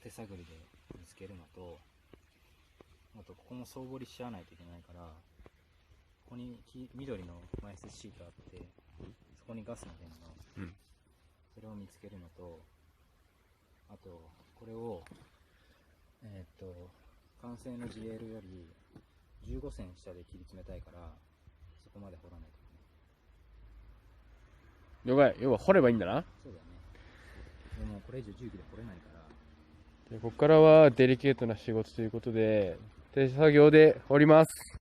手探りで見つけるのと、あとここも総掘りしちゃわないといけないから、ここに緑の埋設シートあって、そこにガスの電の、それを見つけるのと、あとこれを完成の GL より15セン下で切り詰めたいから、そこまで掘らないと。了解。要は掘ればいいんだな。そうだね。でもこれ以上重機で掘れないから。でここからはデリケートな仕事ということで、手作業で掘ります。